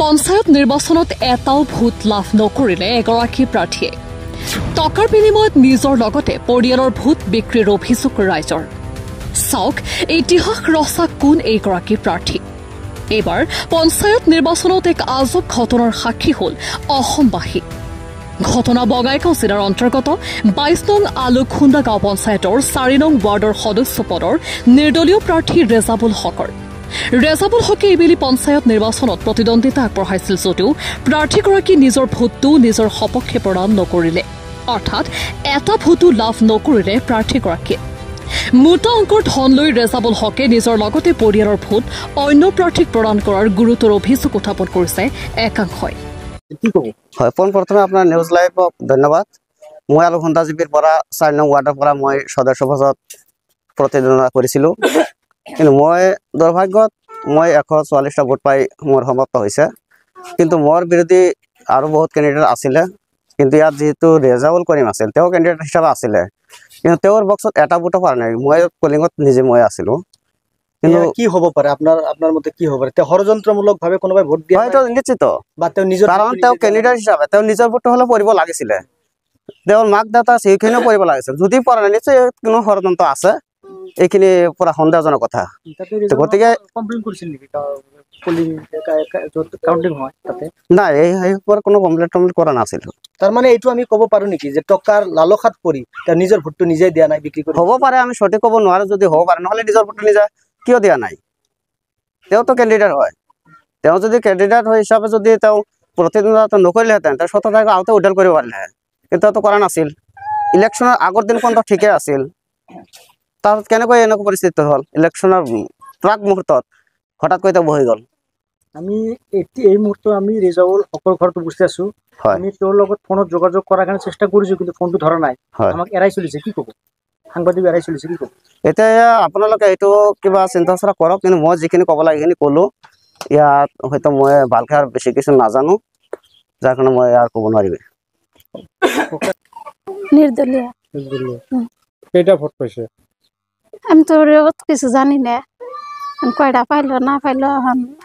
পঞ্চায়ত নিৰ্বাচনত এটাও ভোট লাভ নকৰিলে এগৰাকী প্ৰাৰ্থীয়ে টকাৰ বিনিময়ত নিজৰ লগতে পৰিয়ালৰ ভোট বিক্ৰীৰ অভিযোগ ৰাইজৰ চাওক ইতিহাস ৰচা কোন এইগৰাকী প্ৰাৰ্থী এইবাৰ পঞ্চায়ত নিৰ্বাচনত এক আজব ঘটনাৰ সাক্ষী হ'ল অসমবাসী ঘটনা বঙাইগাঁও জিলাৰ অন্তৰ্গত ২২ নং আলুখুন্দা গাঁও পঞ্চায়তৰ ৪ নং ৱাৰ্ডৰ সদস্য পদৰ নিৰ্দলীয় প্ৰাৰ্থী ৰেজাবুল হকৰ ৰেজাবুল হকে এইবেলি পঞ্চায়ত নিৰ্বাচনত প্ৰতিদ্বন্দ্বিতা আগবঢ়াইছিল যদিও প্ৰাৰ্থীগৰাকী নিজৰ ভোটটো নিজৰ সপক্ষে প্ৰদান নকৰিলে অৰ্থাৎ এটা ভোটো লাভ নকৰিলে প্ৰাৰ্থীগৰাকীয়ে মোটা অংকৰ ধন লৈ ৰেজাবুল হকে নিজৰ লগতে পৰিয়ালৰ ভোট অন্য প্ৰাৰ্থীক প্ৰদান কৰাৰ গুৰুতৰ অভিযোগ উত্থাপন কৰিছে একাংশই হয় পোনপ্ৰথমে আপোনাৰ নিউজ লাইভক ধন্যবাদ মই আলুখুন্দা জিপিৰ পৰা ৪ নং ৱাৰ্ডৰ পৰা মই সদস্য পদত প্ৰতিদ্বন্দ্বিতা কৰিছিলোঁ কিন্তু মই দুৰ্ভাগ্যত মই ১৪৪টা ভোট পাই মোৰ সমাপ্ত হৈছে কিন্তু মোৰ বিৰোধী আৰু বহুত কেণ্ডিডেট আছিলে কিন্তু ইয়াত যেহেতু ৰেজাবুল কৰিম আছিল তেওঁ কেণ্ডিডেট হিচাপে আছিলে কিন্তু তেওঁৰ বক্সত এটা ভোটো পৰা নাই মই পলিঙত নিজে মই আছিলোঁ কিন্তু কি হ'ব পাৰে আপোনাৰ মতে কি হ'ব পাৰে তেওঁ ষড়যন্ত্ৰমূলকভাৱে কোনোবাই ভোট দিয়া হয়তো নিশ্চিত বা তেওঁ নিজৰ কাৰণ তেওঁ কেণ্ডিডেট হিচাপে তেওঁ নিজৰ ভোটটো হ'লে পৰিব লাগিছিলে তেওঁৰ মাক দেউতা সেইখিনিও পৰিব লাগিছিল যদি পৰা নাই নিশ্চয় কোনো ষড়যন্ত্ৰ আছে এইখিনি পুৰা সন্দেহজনক কথা গতিকে কমপ্লেইন কৰিছিল নেকি পলিং কাউন্টিং হয় তাতে নাই এই কোনো কমপ্লেইন কৰা নাছিল তাৰমানে এইটো আমি ক'ব পাৰো নেকি যে টকাৰ লালসাত পৰি তেওঁ নিজৰ ভোটটো নিজে দিয়া নাই বিক্ৰী কৰি হ'ব পাৰে আমি সঠিক ক'ব নোৱাৰো যদি হ'ব পাৰে নহ'লে নিজৰ ভোটটো নিজে কিয় দিয়া নাই তেওঁতো কেণ্ডিডেট হয় তেওঁ যদি কেণ্ডিডেট হয় হিচাপে যদি তেওঁ প্ৰতিদ্বন্দ্বিতা নকৰিলেহেঁতেন তেওঁ ১৭ তাৰিখে আউটে উদ্ধাৰ কৰিব পাৰিলেহেঁতেন কিন্তু তেওঁতো কৰা নাছিল ইলেকশ্যনৰ আগৰ দিনখনতো ঠিকে আছিল তাৰ কেনেকৈ এনেকুৱা পৰিস্থিতি হ'ল ইলেকশ্যনৰ প্ৰাক মুহূৰ্তত হঠাৎকৈ তেওঁ বহি গ'ল আমি এই মুহূৰ্তত আমি ৰেজাবুল হকৰ ঘৰত উপস্থিত আছো আমি তেওঁৰ লগত ফোনত যোগাযোগ কৰাৰ কাৰণে চেষ্টা কৰিছো কিন্তু ফোনটো ধৰা নাই আমাক এৰাই চলিছে কি ক'ব সাংবাদিক এৰাই চলিছে কি ক'ব এতিয়া আপোনালোকে এইটো কিবা চিন্তা চৰ্চা কৰক কিন্তু মই যিখিনি ক'ব লাগে সেইখিনি ক'লোঁ ইয়াত হয়তো মই ভালকৈ আৰু বেছি কিছু নাজানো যাৰ কাৰণে মই আৰু ক'ব নোৱাৰিম নির্দলীয় কেইটা ভোট পাইছে আমি তো কিছু জানি না কয়টা পাইলো না পাইলো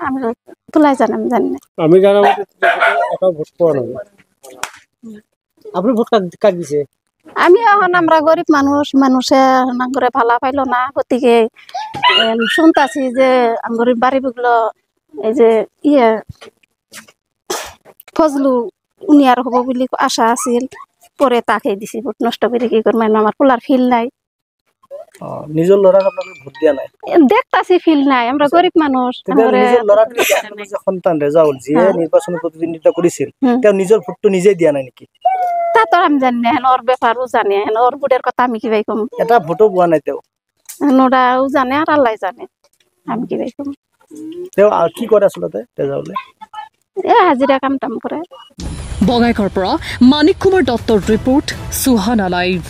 আমি তোলাই জানি না আমি জানা এটা ভোট পাওয়া নাই আপনি ভোট কাক দিছে আমি এখন আমরা গরিব মানুষে করে ভালা পাইলো না গতিকে শুনতাছি যে গরিব বাড়িগুলো এই যে ফজলু উনি আর হবো বলে আশা আছিল পরে তাকে দিছি ভোট নষ্ট করে কি করবেন আমার পোলার ফিল নাই নিজের লড়াক আপনাদের ভোট দিয়া নাই দেখতাছি ফিল নাই আমরা গরিব মানুষ নিজের লড়াক সন্তান রেজাউল যে নির্বাচনে প্রতিদ্বন্দ্বিতা করেছিল তেওঁ নিজের ভোটটো নিজে দিয়া নাই নাকি তা তো আমি জানি না ওর ব্যাপারও জানি ওর ভোটের কথা আমি কি ভাই কম এটা ভোটও পোৱা নাই তেওঁ ওৰাও জানে আৰ আল্লাহ জানে আমি কি ভাই কম তেওঁ কি কৰে আসলে ৰেজাউলে হাজিৰা কাম টাম কৰে বঙাইগাঁৱৰ পৰা মানিক কুমাৰ দত্তৰ ৰিপৰ্ট সুহানা লাইভ।